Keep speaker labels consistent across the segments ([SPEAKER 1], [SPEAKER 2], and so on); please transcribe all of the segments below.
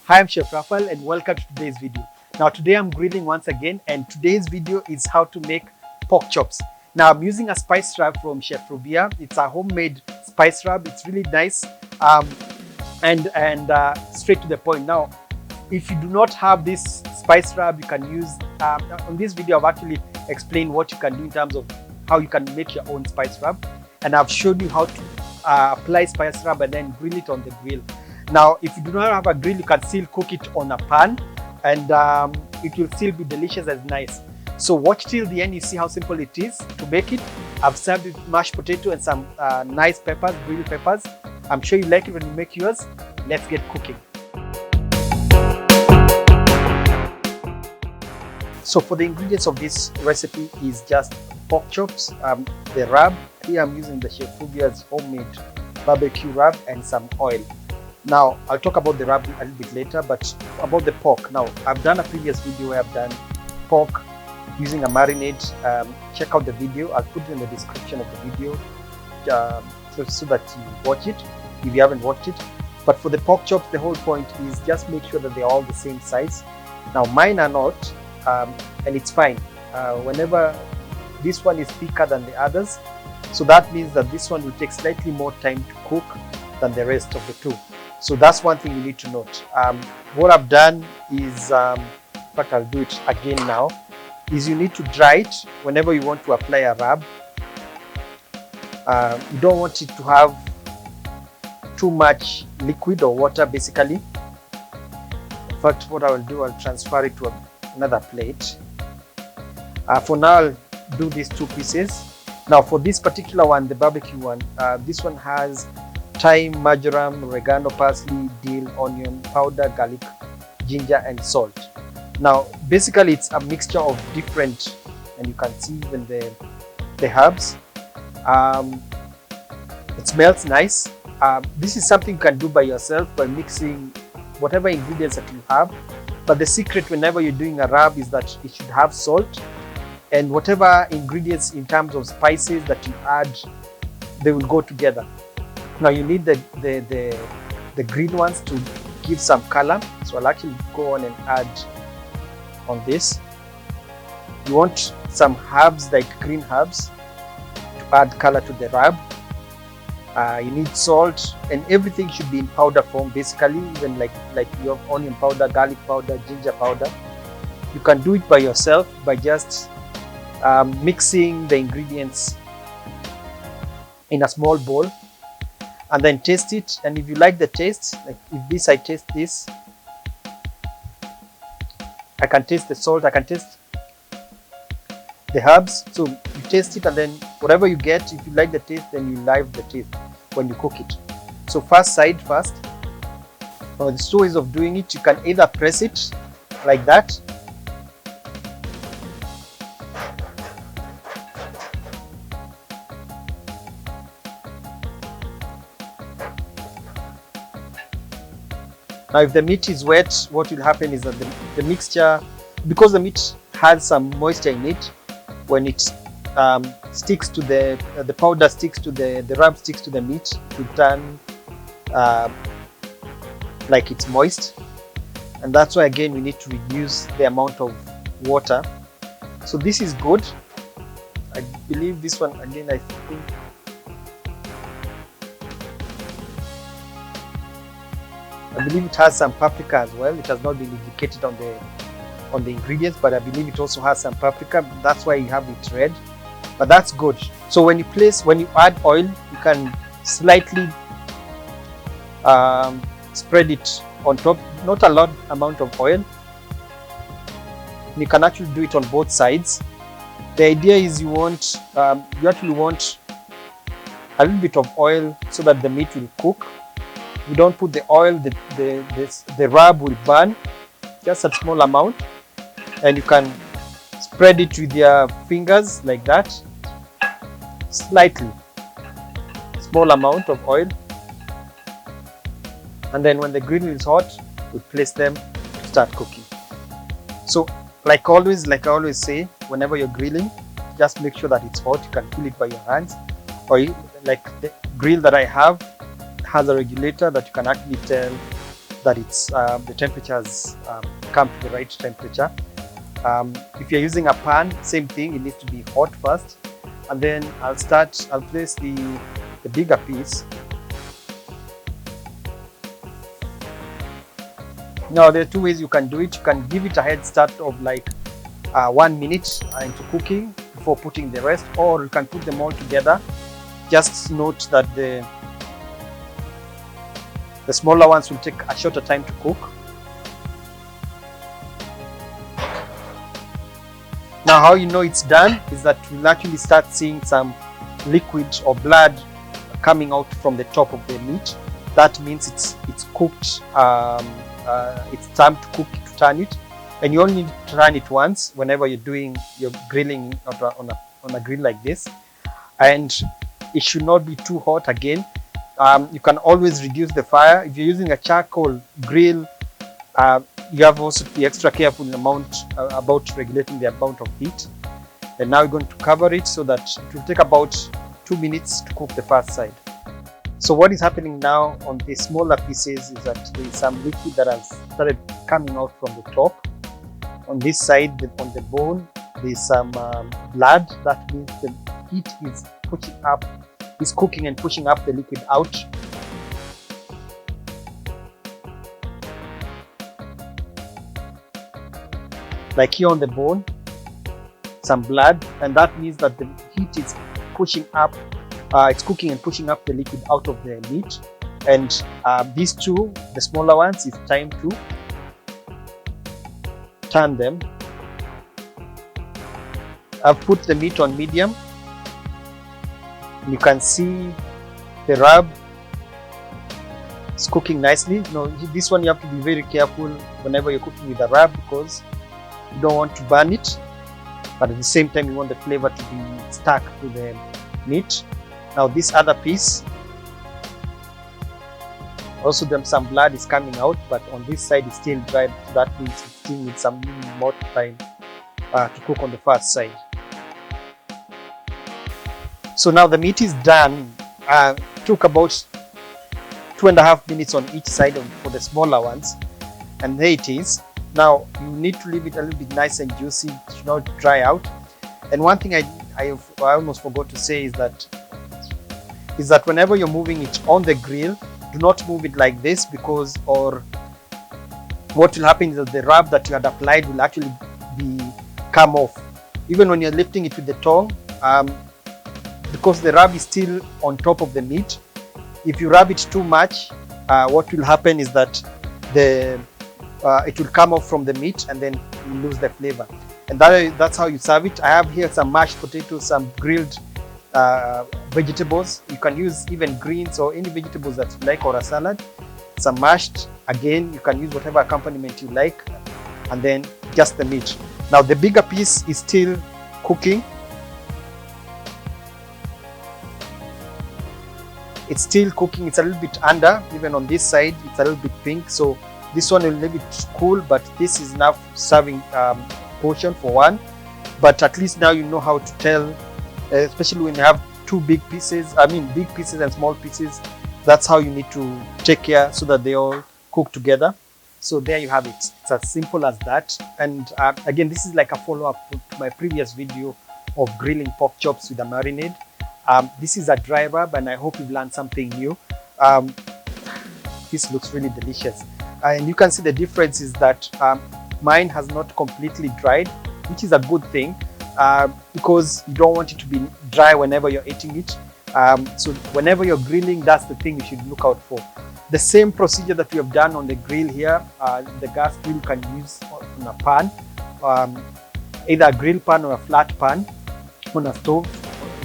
[SPEAKER 1] Hi, I'm Chef Raphael and welcome to today's video. Now today I'm grilling once again, and today's video is how to make pork chops. Now I'm using a spice rub from Chef Rubia. It's a homemade spice rub. It's really nice and straight to the point. Now if you do not have this spice rub, you can use, on this video I've actually explained what you can do in terms of how you can make your own spice rub, and I've shown you how to apply spice rub and then grill it on the grill. Now, if you do not have a grill, you can still cook it on a pan, and it will still be delicious and nice. So watch till the end, you see how simple it is to make it. I've served with mashed potato and some nice peppers, grilled peppers. I'm sure you like it when you make yours. Let's get cooking. So for the ingredients of this recipe is just pork chops, the rub. Here I'm using the Chef Rubia's homemade barbecue rub and some oil. Now, I'll talk about the rub a little bit later, but about the pork. Now, I've done a previous video where I've done pork using a marinade. Check out the video. I'll put it in the description of the video so that you watch it if you haven't watched it. But for the pork chops, the whole point is just make sure that they're all the same size. Now, mine are not, and it's fine. Whenever this one is thicker than the others, so that means that this one will take slightly more time to cook than the rest of the two. So that's one thing you need to note. What I've done is, in fact I'll do it again now, is you need to dry it whenever you want to apply a rub. You don't want it to have too much liquid or water basically. In fact, what I will do, I'll transfer it to another plate. For now, I'll do these two pieces. Now for this particular one, the barbecue one, this one has thyme, marjoram, oregano, parsley, dill, onion powder, garlic, ginger, and salt. Now, basically, it's a mixture of different, and you can see even the herbs. It smells nice. This is something you can do by yourself by mixing whatever ingredients that you have. But the secret whenever you're doing a rub is that it should have salt, and whatever ingredients in terms of spices that you add, they will go together. Now you need the green ones to give some color. So I'll actually go on and add on this. You want some herbs like green herbs to add color to the rub. You need salt, and everything should be in powder form basically, even like your onion powder, garlic powder, ginger powder. You can do it by yourself by just mixing the ingredients in a small bowl, and then taste it. And if you like the taste, like if this, I taste this, I can taste the salt, I can taste the herbs. So you taste it, and then whatever you get, if you like the taste, then you like the taste when you cook it. So first side first. Now there's two ways of doing it. You can either press it like that, now if the meat is wet, what will happen is that the mixture, because the meat has some moisture in it, when it sticks to the powder sticks to the rub sticks to the meat, it will turn like it's moist, and that's why again we need to reduce the amount of water. So this is good. I believe this one again, I think it has some paprika as well. It has not been indicated on the ingredients, but I believe it also has some paprika. That's why you have it red, but that's good. So when you add oil, you can slightly spread it on top, not a lot amount of oil. You can actually do it on both sides. The idea is you actually want a little bit of oil so that the meat will cook. You don't put the oil, the rub will burn, just a small amount, and you can spread it with your fingers like that, slightly, small amount of oil, and then when the grill is hot, we place them to start cooking. So like I always say, whenever you're grilling, just make sure that it's hot. You can feel it by your hands, or like the grill that I have has a regulator that you can actually tell that it's the temperature has come to the right temperature. If you're using a pan, same thing, it needs to be hot first, and then I'll place the bigger piece. Now there are two ways you can do it. You can give it a head start of like 1 minute into cooking before putting the rest, or you can put them all together. Just note that the smaller ones will take a shorter time to cook. Now how you know it's done is that you'll actually start seeing some liquid or blood coming out from the top of the meat. That means it's cooked. It's time to cook, to turn it, and you only need to turn it once whenever you're doing your grilling on a grill like this. And it should not be too hot again. You can always reduce the fire. If you're using a charcoal grill, you have also to be extra careful about regulating the amount of heat. And now we're going to cover it so that it will take about 2 minutes to cook the first side. So what is happening now on the smaller pieces is that there is some liquid that has started coming out from the top. On this side, on the bone, there is some blood. That means the heat is cooking and pushing up the liquid out. Like here on the bone, some blood, and that means that the heat is pushing up. It's cooking and pushing up the liquid out of the meat. And these two, the smaller ones, it's time to turn them. I've put the meat on medium. You can see the rub is cooking nicely. Now, this one you have to be very careful whenever you're cooking with a rub, because you don't want to burn it, but at the same time you want the flavor to be stuck to the meat. Now this other piece, also some blood is coming out, but on this side it's still dry. That means it still needs some more time to cook on the first side. So now the meat is done. Took about 2.5 minutes on each side for the smaller ones, and there it is. Now you need to leave it a little bit nice and juicy. It should not dry out. And one thing I almost forgot to say is that whenever you're moving it on the grill, do not move it like this, because what will happen is that the rub that you had applied will actually come off. Even when you're lifting it with the tongue, because the rub is still on top of the meat, if you rub it too much, what will happen is that it will come off from the meat and then you lose the flavor. And that's how you serve it. I have here some mashed potatoes, some grilled vegetables. You can use even greens or any vegetables that you like, or a salad. Some mashed. Again, you can use whatever accompaniment you like, and then just the meat. Now the bigger piece is still cooking. It's still cooking. It's a little bit under. Even on this side, it's a little bit pink. So this one will leave it cool, but this is enough serving portion for one. But at least now you know how to tell, especially when you have two big pieces, big pieces and small pieces. That's how you need to take care so that they all cook together. So there you have it. It's as simple as that. And again, this is like a follow-up to my previous video of grilling pork chops with a marinade. This is a dry rub, and I hope you've learned something new. This looks really delicious. And you can see the difference is that mine has not completely dried, which is a good thing, because you don't want it to be dry whenever you're eating it. So whenever you're grilling, that's the thing you should look out for. The same procedure that we have done on the grill here, the gas grill, you can use on a pan, either a grill pan or a flat pan on a stove,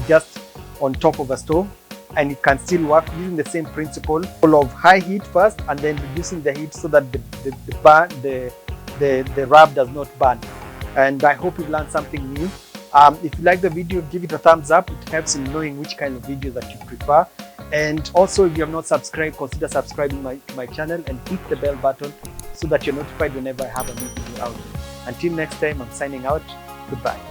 [SPEAKER 1] just on top of a stove, and it can still work using the same principle of high heat first and then reducing the heat so that the rub does not burn. And I hope you've learned something new. If you like the video, give it a thumbs up. It helps in knowing which kind of video that you prefer. And also, if you have not subscribed, consider subscribing to my channel and hit the bell button so that you're notified whenever I have a new video out. Until next time, I'm signing out. Goodbye.